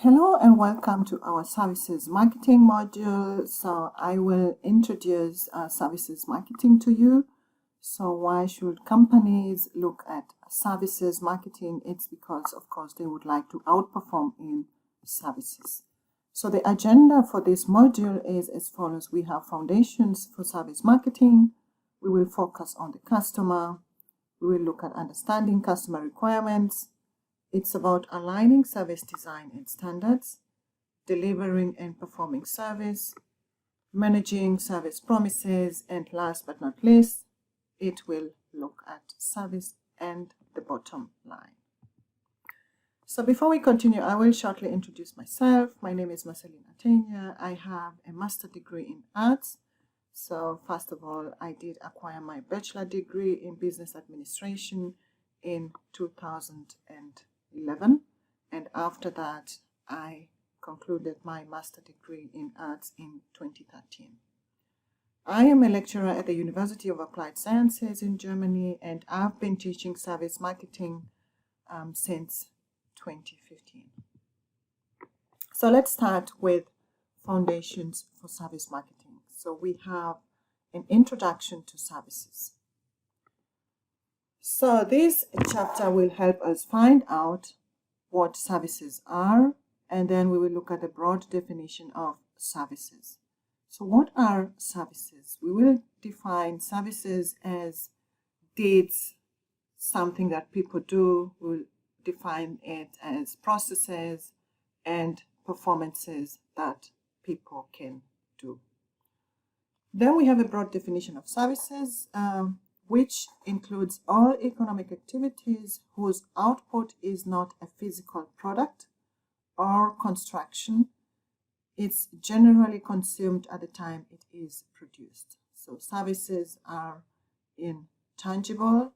Hello and welcome to our services marketing module. So I will introduce services marketing to you. So why should companies look at services marketing? It's because, of course, they would like to outperform in services. So the agenda for this module is as follows. We have foundations for service marketing. We will focus on the customer. We will look at understanding customer requirements. It's about aligning service design and standards, delivering and performing service, managing service promises, and last but not least, it will look at service and the bottom line. So before we continue, I will shortly introduce myself. My name is Marcelina Tenya. I have a master's degree in arts. So first of all, I did acquire my bachelor degree in business administration in 2011, and after that I concluded my master's degree in arts in 2013. I am a lecturer at the University of Applied Sciences in Germany, and I've been teaching service marketing since 2015. So let's start with foundations for service marketing. So we have an introduction to services. So this chapter will help us find out what services are, and then we will look at the broad definition of services. So what are services? We will define services as deeds, something that people do. We'll define it as processes and performances that people can do. Then we have a broad definition of services, which includes all economic activities whose output is not a physical product or construction. It's generally consumed at the time it is produced. So services are intangible,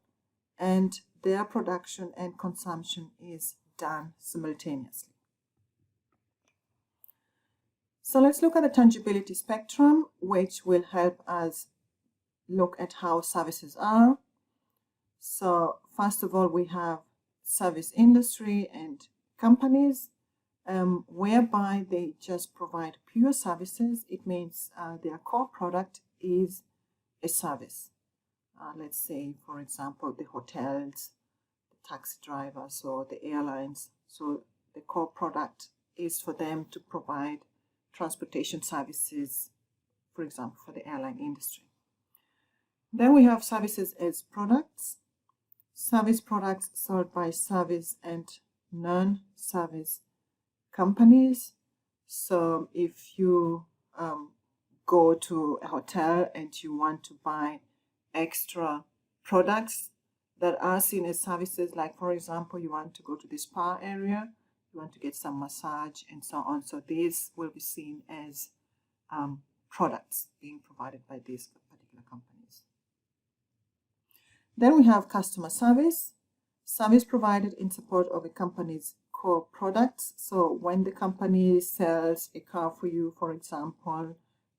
and their production and consumption is done simultaneously. So let's look at the tangibility spectrum, which will help us look at how services are. So first of all, we have service industry and companies, whereby they just provide pure services. It means their core product is a service. Let's say, for example, the hotels, the taxi drivers, or the airlines. So the core product is for them to provide transportation services, for example, for the airline industry. Then we have services as products. Service products sold by service and non-service companies. So if you go to a hotel and you want to buy extra products that are seen as services, like for example, you want to go to the spa area, you want to get some massage and so on. So these will be seen as products being provided by these particular companies. Then we have customer service, service provided in support of a company's core products. So when the company sells a car for you, for example,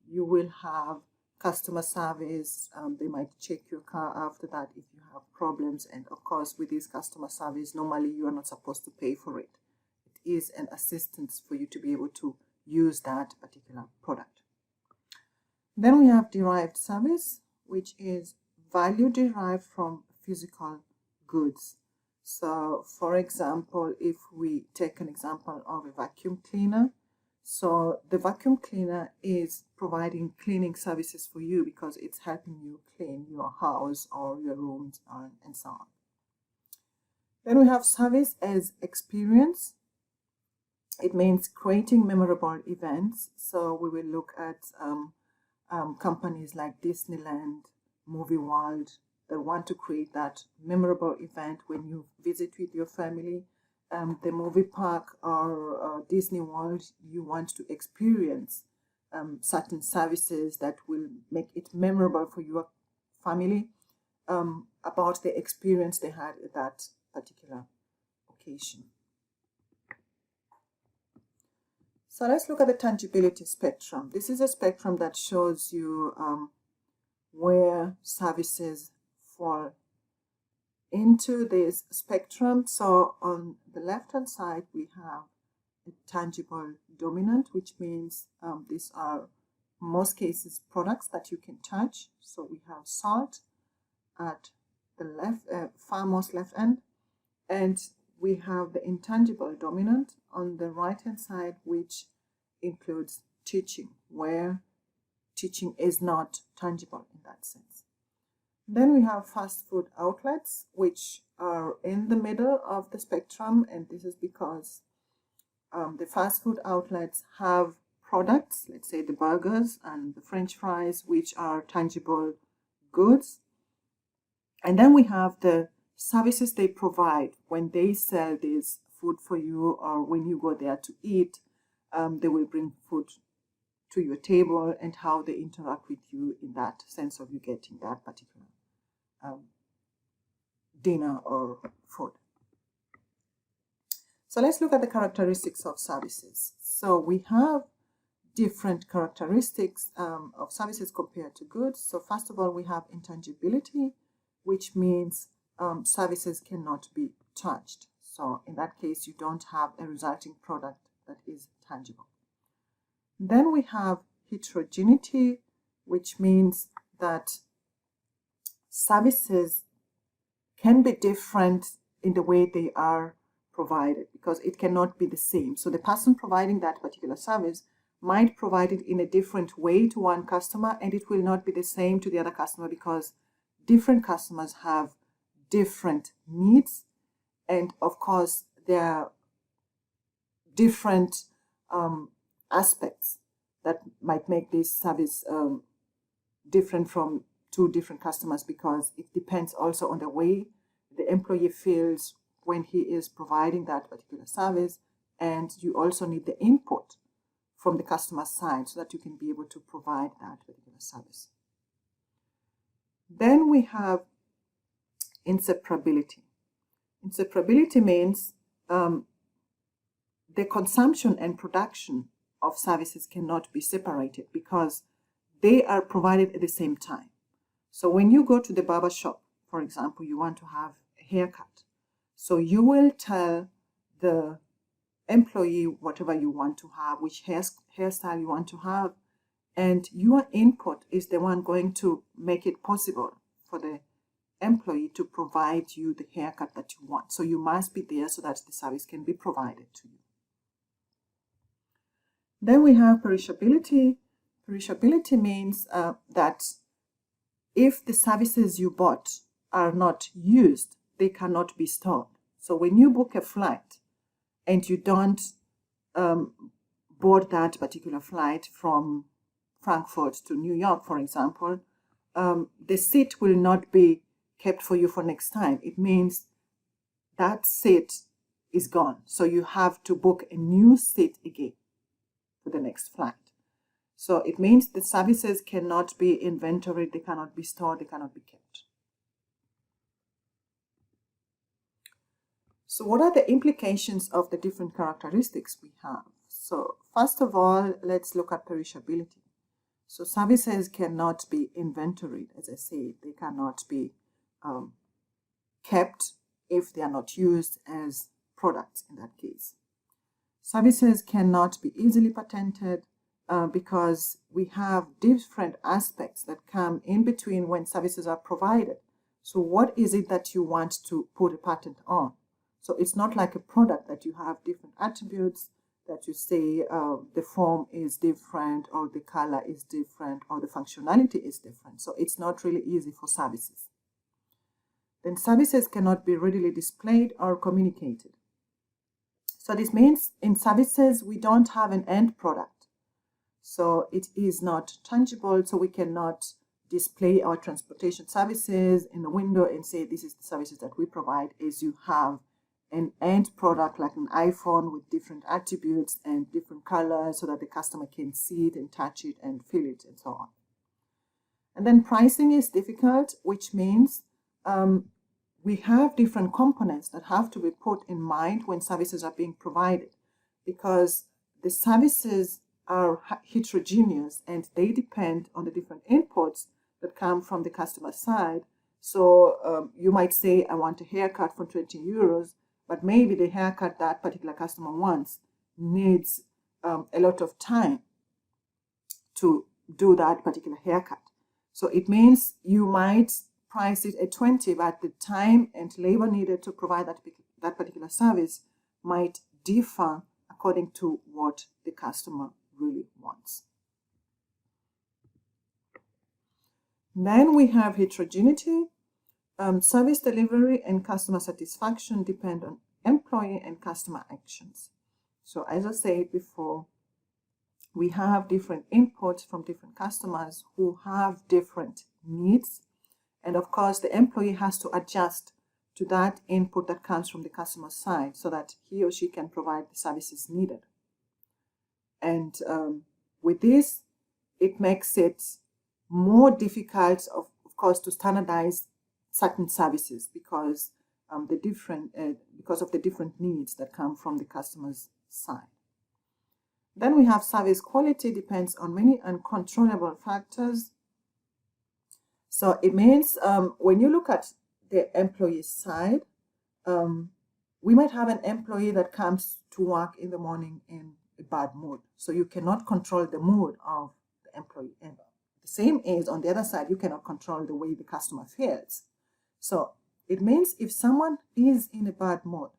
you will have customer service. They might check your car after that if you have problems. And of course, with this customer service, normally you are not supposed to pay for it. It is an assistance for you to be able to use that particular product. Then we have derived service, which is value derived from physical goods. So for example, if we take an example of a vacuum cleaner, so the vacuum cleaner is providing cleaning services for you because it's helping you clean your house or your rooms and so on. Then we have service as experience. It means creating memorable events. So we will look at companies like Disneyland, Movie World, that want to create that memorable event when you visit with your family. The movie park or Disney World, you want to experience certain services that will make it memorable for your family about the experience they had at that particular occasion. So let's look at the tangibility spectrum. This is a spectrum that shows you where services fall into this spectrum. So on the left hand side we have a tangible dominant, which means these are most cases products that you can touch. So we have salt at the left, far most left end, and we have the intangible dominant on the right hand side, which includes teaching, where teaching is not tangible in that sense. Then we have fast food outlets, which are in the middle of the spectrum, and this is because the fast food outlets have products, let's say the burgers and the French fries, which are tangible goods. And then we have the services they provide when they sell this food for you, or when you go there to eat, they will bring food to your table, and how they interact with you in that sense of you getting that particular dinner or food. So let's look at the characteristics of services. So we have different characteristics of services compared to goods. So first of all, we have intangibility, which means services cannot be touched. So in that case, you don't have a resulting product that is tangible. Then we have heterogeneity, which means that services can be different in the way they are provided, because it cannot be the same. So the person providing that particular service might provide it in a different way to one customer, and it will not be the same to the other customer, because different customers have different needs, and of course there are different aspects that might make this service different from two different customers, because it depends also on the way the employee feels when he is providing that particular service, and you also need the input from the customer side so that you can be able to provide that particular service. Then we have inseparability. Inseparability means the consumption and production of services cannot be separated, because they are provided at the same time. So when you go to the barber shop, for example, you want to have a haircut. So you will tell the employee whatever you want to have, which hairstyle you want to have, and your input is the one going to make it possible for the employee to provide you the haircut that you want. So you must be there so that the service can be provided to you. Then we have perishability. Perishability means that if the services you bought are not used, they cannot be stored. So when you book a flight and you don't board that particular flight from Frankfurt to New York, for example, the seat will not be kept for you for next time. It means that seat is gone. So you have to book a new seat again for the next flight. So it means the services cannot be inventoried, they cannot be stored, they cannot be kept. So what are the implications of the different characteristics we have? So first of all, let's look at perishability. So services cannot be inventoried, as I say, they cannot be kept if they are not used as products in that case. Services cannot be easily patented because we have different aspects that come in between when services are provided. So what is it that you want to put a patent on? So it's not like a product that you have different attributes that you say the form is different, or the color is different, or the functionality is different. So it's not really easy for services. Then services cannot be readily displayed or communicated. So this means in services, we don't have an end product. So it is not tangible, so we cannot display our transportation services in the window and say this is the services that we provide, as you have an end product like an iPhone with different attributes and different colors so that the customer can see it and touch it and feel it and so on. And then pricing is difficult, which means we have different components that have to be put in mind when services are being provided, because the services are heterogeneous and they depend on the different inputs that come from the customer side. So you might say, I want a haircut for 20 euros, but maybe the haircut that particular customer wants needs a lot of time to do that particular haircut. So it means you might price it at 20, but the time and labor needed to provide that particular service might differ according to what the customer really wants. Then we have heterogeneity. Service delivery and customer satisfaction depend on employee and customer actions. So as I said before, we have different inputs from different customers who have different needs. And of course, the employee has to adjust to that input that comes from the customer side so that he or she can provide the services needed. And with this, it makes it more difficult, of course, to standardize certain services because of the different needs that come from the customer's side. Then we have service quality depends on many uncontrollable factors. So it means when you look at the employee side, we might have an employee that comes to work in the morning in a bad mood. So you cannot control the mood of the employee. And the same is on the other side, you cannot control the way the customer feels. So it means if someone is in a bad mood,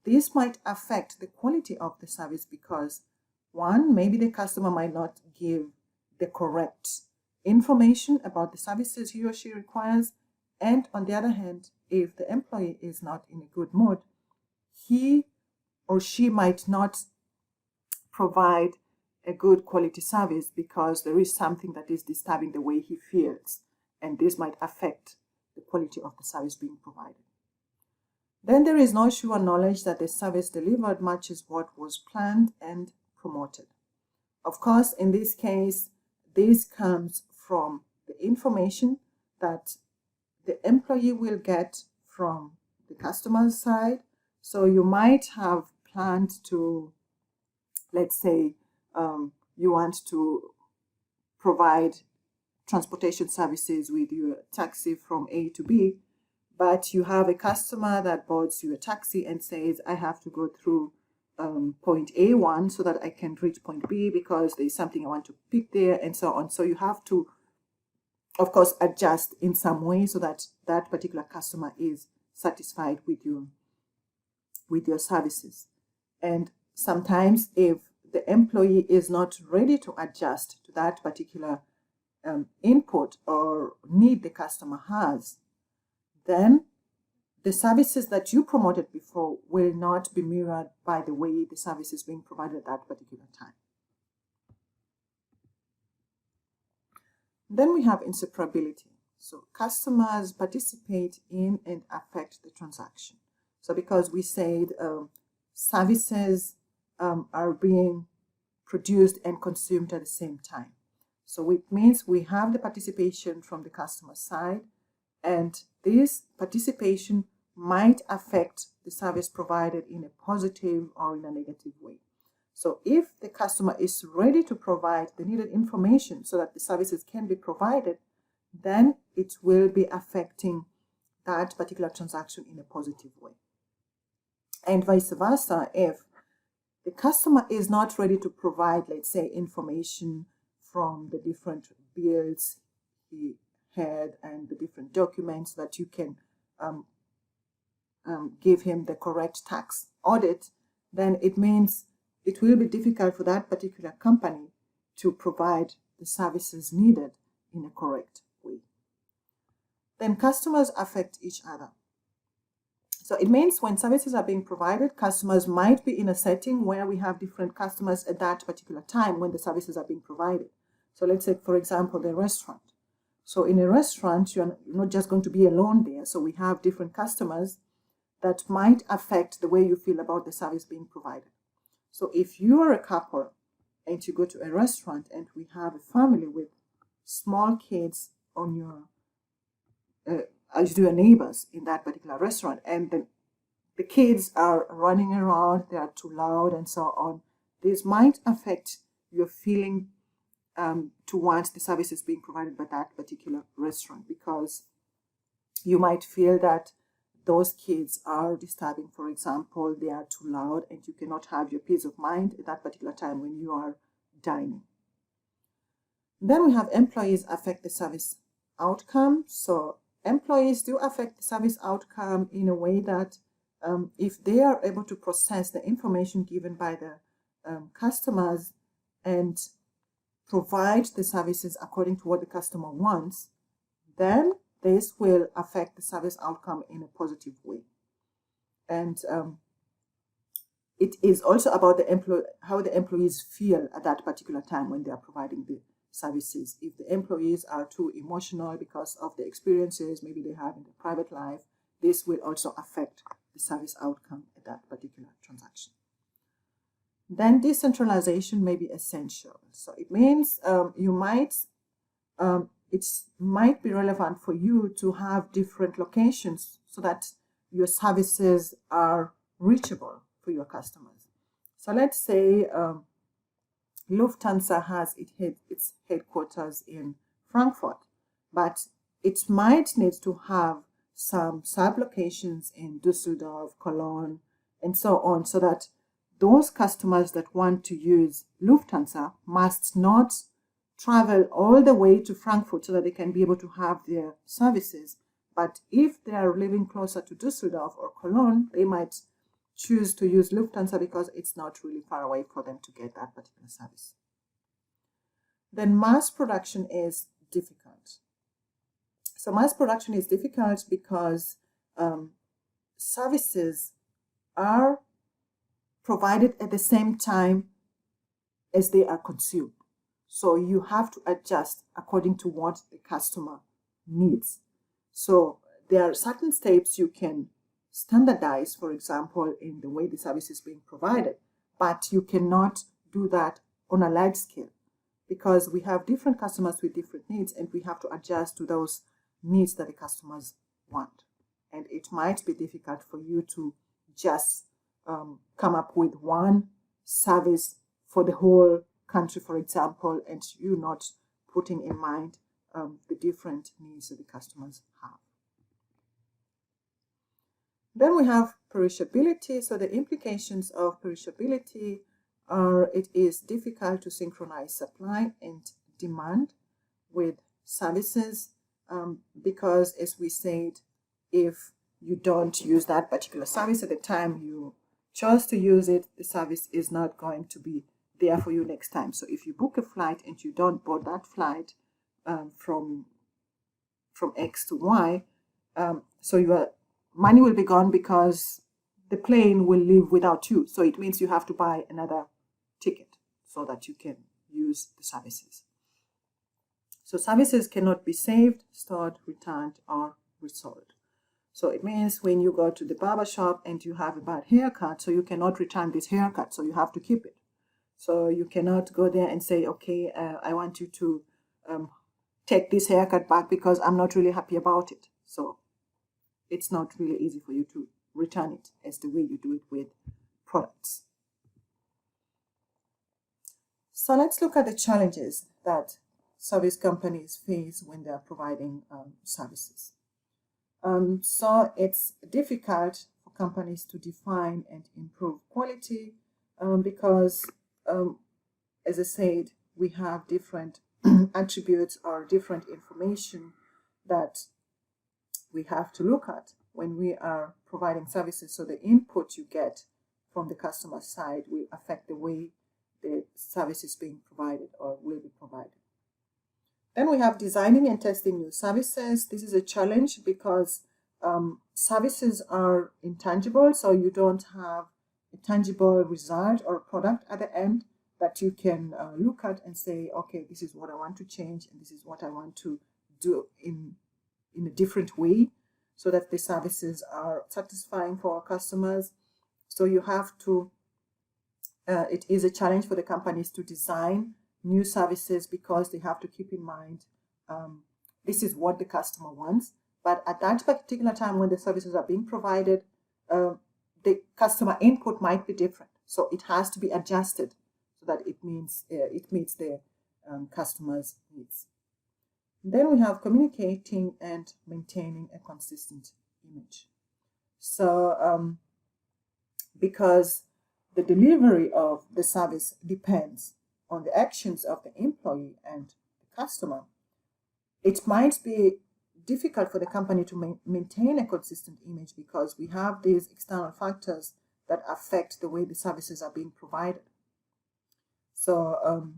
this might affect the quality of the service because one, maybe the customer might not give the correct information about the services he or she requires. And on the other hand, if the employee is not in a good mood, he or she might not provide a good quality service because there is something that is disturbing the way he feels. And this might affect the quality of the service being provided. Then there is no sure knowledge that the service delivered matches what was planned and promoted. Of course, in this case, this comes from the information that the employee will get from the customer's side. So you might have planned to, let's say, you want to provide transportation services with your taxi from A to B, but you have a customer that boards you a taxi and says, I have to go through point A1 so that I can reach point B because there's something I want to pick there and so on. So you have to, of course, adjust in some way so that that particular customer is satisfied with your services. And sometimes if the employee is not ready to adjust to that particular input or need the customer has, then the services that you promoted before will not be mirrored by the way the service is being provided at that particular time. Then we have inseparability. So customers participate in and affect the transaction. So because we said services are being produced and consumed at the same time. So it means we have the participation from the customer side, and this participation might affect the service provided in a positive or in a negative way. So if the customer is ready to provide the needed information so that the services can be provided, then it will be affecting that particular transaction in a positive way. And vice versa, if the customer is not ready to provide, let's say, information from the different bills he had and the different documents that you can give him the correct tax audit, then it means it will be difficult for that particular company to provide the services needed in a correct way. Then customers affect each other. So it means when services are being provided, customers might be in a setting where we have different customers at that particular time when the services are being provided. So let's say, for example, the restaurant. So in a restaurant, you're not just going to be alone there. So we have different customers that might affect the way you feel about the service being provided. So if you are a couple and you go to a restaurant and we have a family with small kids on your, as your neighbors in that particular restaurant, and the kids are running around, they are too loud and so on, this might affect your feeling towards the services being provided by that particular restaurant, because you might feel that those kids are disturbing. For example, they are too loud and you cannot have your peace of mind at that particular time when you are dining. Then we have employees affect the service outcome. So employees do affect the service outcome in a way that if they are able to process the information given by the customers and provide the services according to what the customer wants, then this will affect the service outcome in a positive way. And it is also about how the employees feel at that particular time when they are providing the services. If the employees are too emotional because of the experiences maybe they have in their private life, this will also affect the service outcome at that particular transaction. Then decentralization may be essential. So it means it might be relevant for you to have different locations so that your services are reachable for your customers. So let's say Lufthansa has its headquarters in Frankfurt, but it might need to have some sub-locations in Düsseldorf, Cologne, and so on, so that those customers that want to use Lufthansa must not travel all the way to Frankfurt so that they can be able to have their services. But if they are living closer to Düsseldorf or Cologne, they might choose to use Lufthansa because it's not really far away for them to get that particular service. Then mass production is difficult. So mass production is difficult because services are provided at the same time as they are consumed. So you have to adjust according to what the customer needs. So there are certain steps you can standardize, for example, in the way the service is being provided, but you cannot do that on a large scale because we have different customers with different needs and we have to adjust to those needs that the customers want. And it might be difficult for you to just come up with one service for the whole country, for example, and you not putting in mind the different needs that the customers have. Then we have perishability. So the implications of perishability are it is difficult to synchronize supply and demand with services because, as we said, if you don't use that particular service at the time you chose to use it, the service is not going to be there for you next time. So if you book a flight and you don't board that flight from X to Y, so your money will be gone because the plane will leave without you. So it means you have to buy another ticket so that you can use the services. So services cannot be saved, stored, returned, or resold. So it means when you go to the barber shop and you have a bad haircut, so you cannot return this haircut, so you have to keep it. So you cannot go there and say, okay, I want you to take this haircut back because I'm not really happy about it. So it's not really easy for you to return it as the way you do it with products. So let's look at the challenges that service companies face when they are providing services. So it's difficult for companies to define and improve quality because, as I said, we have different attributes or different information that we have to look at when we are providing services. So the input you get from the customer side will affect the way the service is being provided or will be provided. Then we have designing and testing new services. This is a challenge because services are intangible, so you don't have a tangible result or product at the end that you can look at and say, okay, this is what I want to change and this is what I want to do in a different way so that the services are satisfying for our customers. So you have to, it is a challenge for the companies to design new services because they have to keep in mind this is what the customer wants. But at that particular time when the services are being provided, the customer input might be different. So it has to be adjusted so that it meets the customer's needs. Then we have communicating and maintaining a consistent image. So because the delivery of the service depends on the actions of the employee and the customer, it might be difficult for the company to maintain a consistent image because we have these external factors that affect the way the services are being provided. So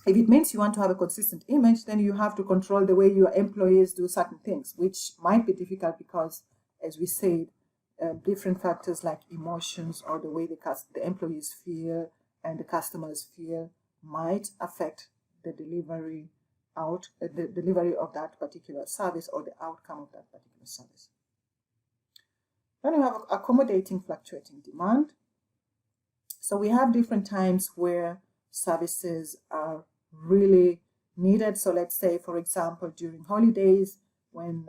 if it means you want to have a consistent image, then you have to control the way your employees do certain things, which might be difficult because, as we said, different factors like emotions or the way the employees feel and the customers feel might affect the delivery of that particular service or the outcome of that particular service. Then we have accommodating fluctuating demand. So we have different times where services are really needed. So let's say, for example, during holidays, when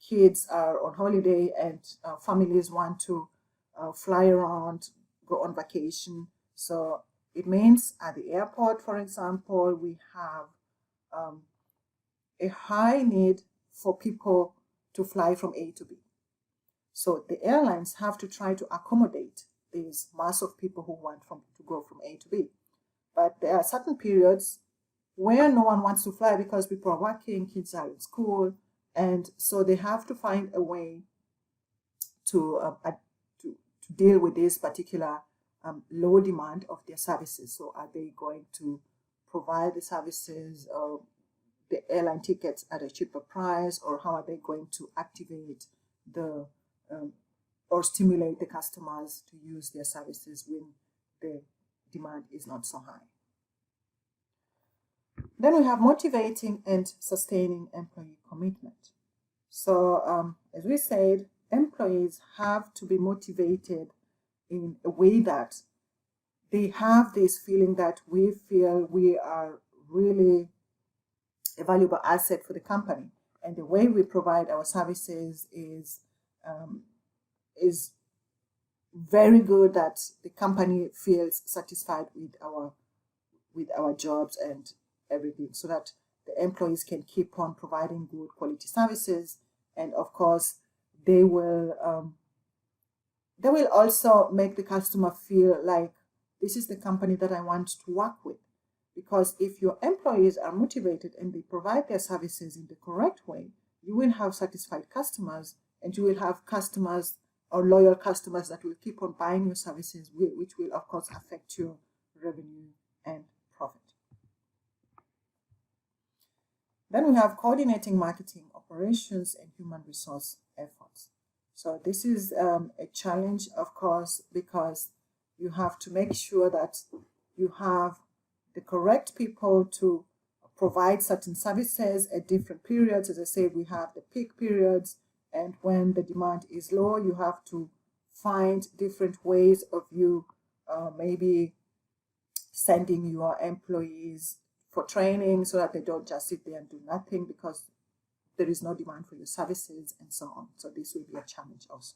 kids are on holiday and families want to fly around, go on vacation. So it means at the airport, for example, we have a high need for people to fly from A to B. So the airlines have to try to accommodate this mass of people who want to go from A to B. But there are certain periods where no one wants to fly because people are working, kids are in school, and so they have to find a way to deal with this particular low demand of their services. So are they going to provide the services or the airline tickets at a cheaper price, or how are they going to activate the or stimulate the customers to use their services when the demand is not so high? Then we have motivating and sustaining employee commitment. So as we said, employees have to be motivated in a way that they have this feeling that we feel we are really a valuable asset for the company, and the way we provide our services is very good, that the company feels satisfied with our jobs and everything, so that the employees can keep on providing good quality services. And of course, they will also make the customer feel like this is the company that I want to work with. Because if your employees are motivated and they provide their services in the correct way, you will have satisfied customers, and you will have customers or loyal customers that will keep on buying your services, which will of course affect your revenue and profit. Then we have coordinating marketing, operations, and human resource efforts. So this is a challenge, of course, because you have to make sure that you have the correct people to provide certain services at different periods. As I said, we have the peak periods, and when the demand is low, you have to find different ways of you maybe sending your employees for training so that they don't just sit there and do nothing because there is no demand for your services and so on. So this will be a challenge also.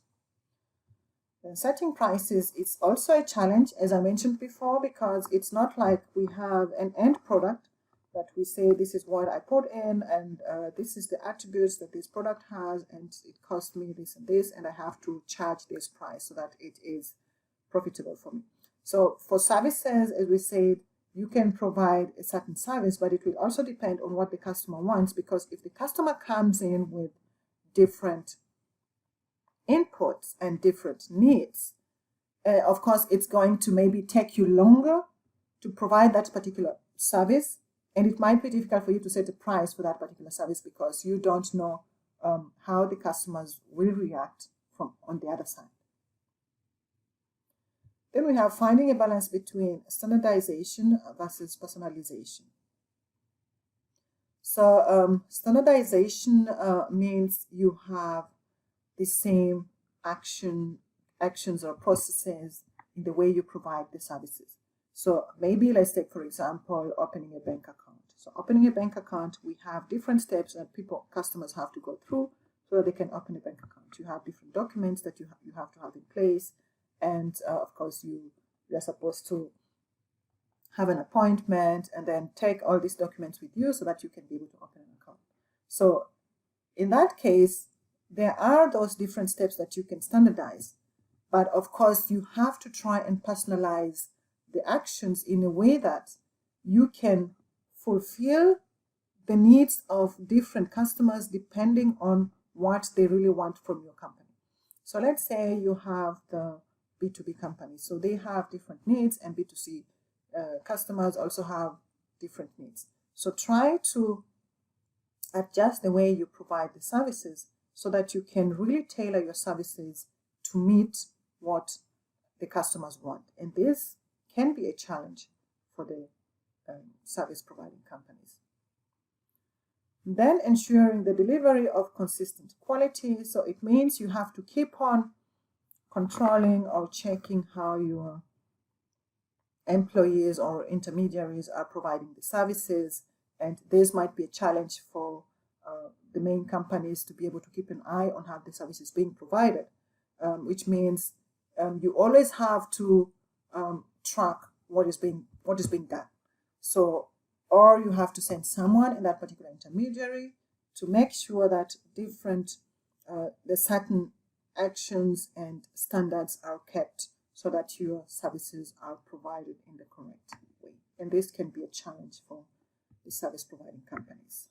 Then setting prices is also a challenge, as I mentioned before, because it's not like we have an end product that we say this is what I put in, and this is the attributes that this product has, and it cost me this and this, and I have to charge this price so that it is profitable for me. So for services, as we said, you can provide a certain service, but it will also depend on what the customer wants, because if the customer comes in with different inputs and different needs, of course, it's going to maybe take you longer to provide that particular service, and it might be difficult for you to set a price for that particular service because you don't know how the customers will react on the other side. Then we have finding a balance between standardization versus personalization. So standardization means you have the same actions or processes in the way you provide the services. So maybe let's take, for example, opening a bank account. So opening a bank account, we have different steps that customers have to go through so that they can open a bank account. You have different documents that you have to have in place. And of course, you are supposed to have an appointment and then take all these documents with you so that you can be able to open an account. So in that case, there are those different steps that you can standardize. But of course, you have to try and personalize the actions in a way that you can fulfill the needs of different customers depending on what they really want from your company. So let's say you have the B2B company. So they have different needs, and B2C customers also have different needs. So try to adjust the way you provide the services so that you can really tailor your services to meet what the customers want. And this can be a challenge for the service providing companies. Then ensuring the delivery of consistent quality. So it means you have to keep on controlling or checking how your employees or intermediaries are providing the services. And this might be a challenge for the main companies to be able to keep an eye on how the service is being provided, which means you always have to track what is being done. So, or you have to send someone in that particular intermediary to make sure that the certain actions and standards are kept so that your services are provided in the correct way. And this can be a challenge for the service providing companies.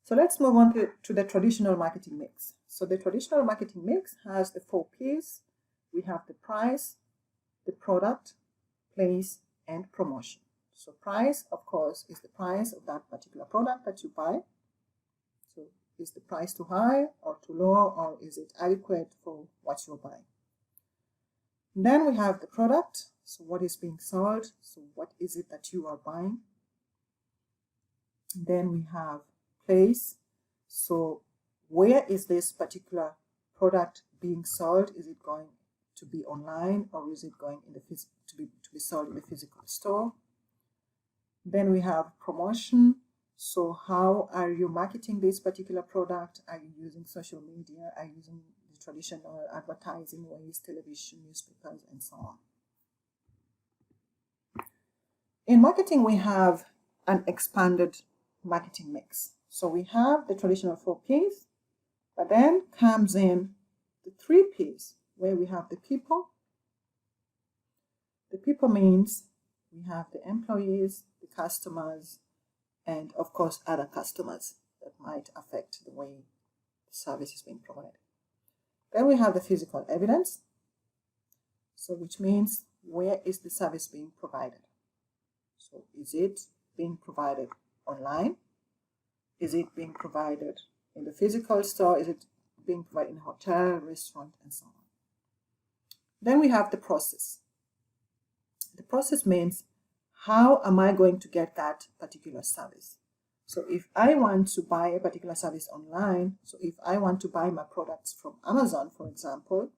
So let's move on to the traditional marketing mix. So the traditional marketing mix has the 4 P's. We have the price, the product, place, and promotion. So price, of course, is the price of that particular product that you buy. So is the price too high or too low, or is it adequate for what you're buying? Then we have the product. So what is being sold? So what is it that you are buying? Then we have place. So where is this particular product being sold? Is it going to be online, or is it going in to be sold in the physical store? Then we have promotion. So how are you marketing this particular product? Are you using social media? Are you using the traditional advertising ways, television, newspapers, and so on? In marketing, we have an expanded marketing mix. So we have the traditional 4 P's, but then comes in the 3 P's, where we have the people. The people means we have the employees, the customers, and of course other customers that might affect the way the service is being provided. Then we have the physical evidence, so which means where is the service being provided? So is it being provided online? Is it being provided in the physical store? Is it being provided in a hotel, restaurant, and so on? Then we have the process. The process means how am I going to get that particular service? So if I want to buy a particular service online, so if I want to buy my products from Amazon, for example,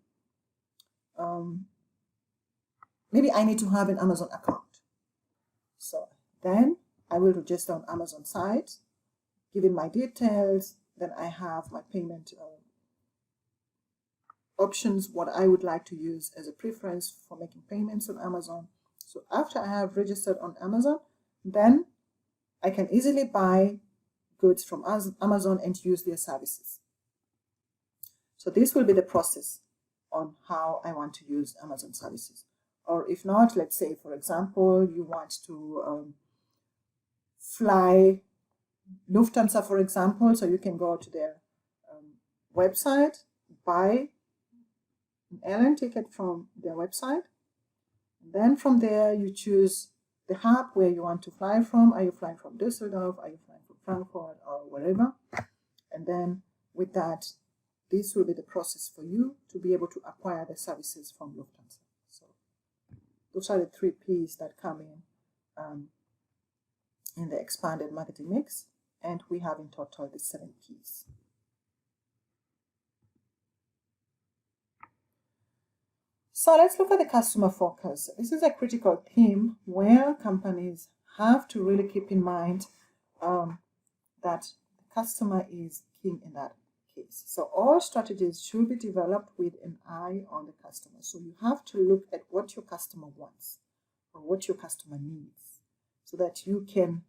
maybe I need to have an Amazon account. So then I will register on Amazon site, give in my details, then I have my payment options, what I would like to use as a preference for making payments on Amazon. So after I have registered on Amazon, then I can easily buy goods from Amazon and use their services. So this will be the process on how I want to use Amazon services. Or if not, let's say, for example, you want to fly Lufthansa, for example, so you can go to their website, buy an airline ticket from their website. And then from there, you choose the hub where you want to fly from. Are you flying from Düsseldorf? Are you flying from Frankfurt or wherever? And then with that, this will be the process for you to be able to acquire the services from Lufthansa. So those are the 3 P's that come in the expanded marketing mix. And we have in total the 7 P's. So let's look at the customer focus. This is a critical theme where companies have to really keep in mind that the customer is king in that case. So all strategies should be developed with an eye on the customer. So you have to look at what your customer wants or what your customer needs so that you can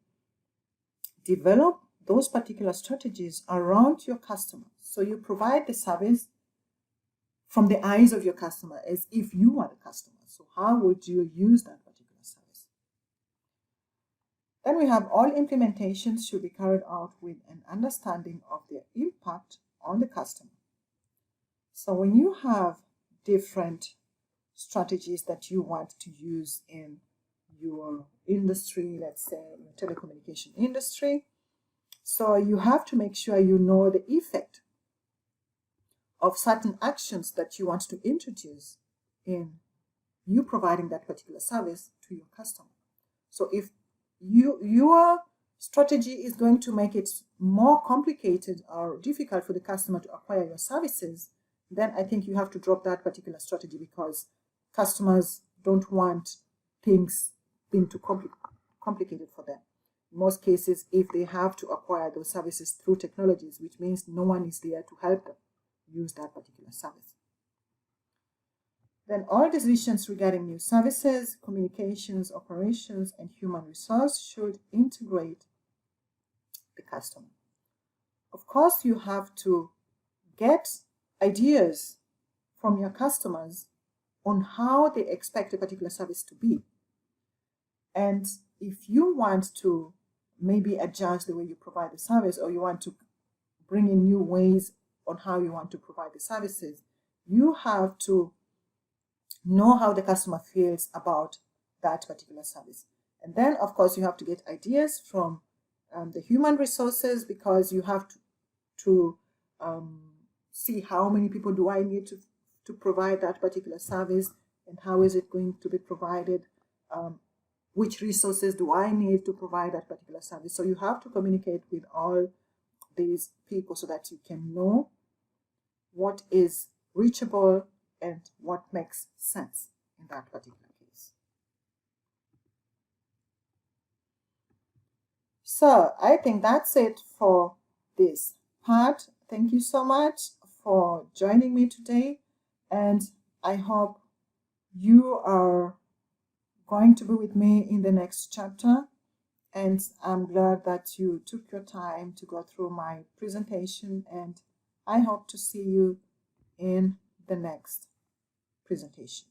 develop those particular strategies around your customer. So you provide the service from the eyes of your customer as if you are the customer. So how would you use that particular service? Then we have all implementations should be carried out with an understanding of their impact on the customer. So when you have different strategies that you want to use in your industry, let's say your telecommunication industry, so you have to make sure you know the effect of certain actions that you want to introduce in you providing that particular service to your customer. So if your strategy is going to make it more complicated or difficult for the customer to acquire your services, then I think you have to drop that particular strategy, because customers don't want things being too complicated for them. In most cases, if they have to acquire those services through technologies, which means no one is there to help them use that particular service. Then all decisions regarding new services, communications, operations, and human resource should integrate the customer. Of course, you have to get ideas from your customers on how they expect a particular service to be. And if you want to maybe adjust the way you provide the service, or you want to bring in new ways on how you want to provide the services, you have to know how the customer feels about that particular service. And then, of course, you have to get ideas from the human resources, because you have to see how many people do I need to provide that particular service, and how is it going to be provided, which resources do I need to provide that particular service. So you have to communicate with all these people so that you can know what is reachable and what makes sense in that particular case. So I think that's it for this part. Thank you so much for joining me today, and I hope you are going to be with me in the next chapter, and I'm glad that you took your time to go through my presentation, and I hope to see you in the next presentation.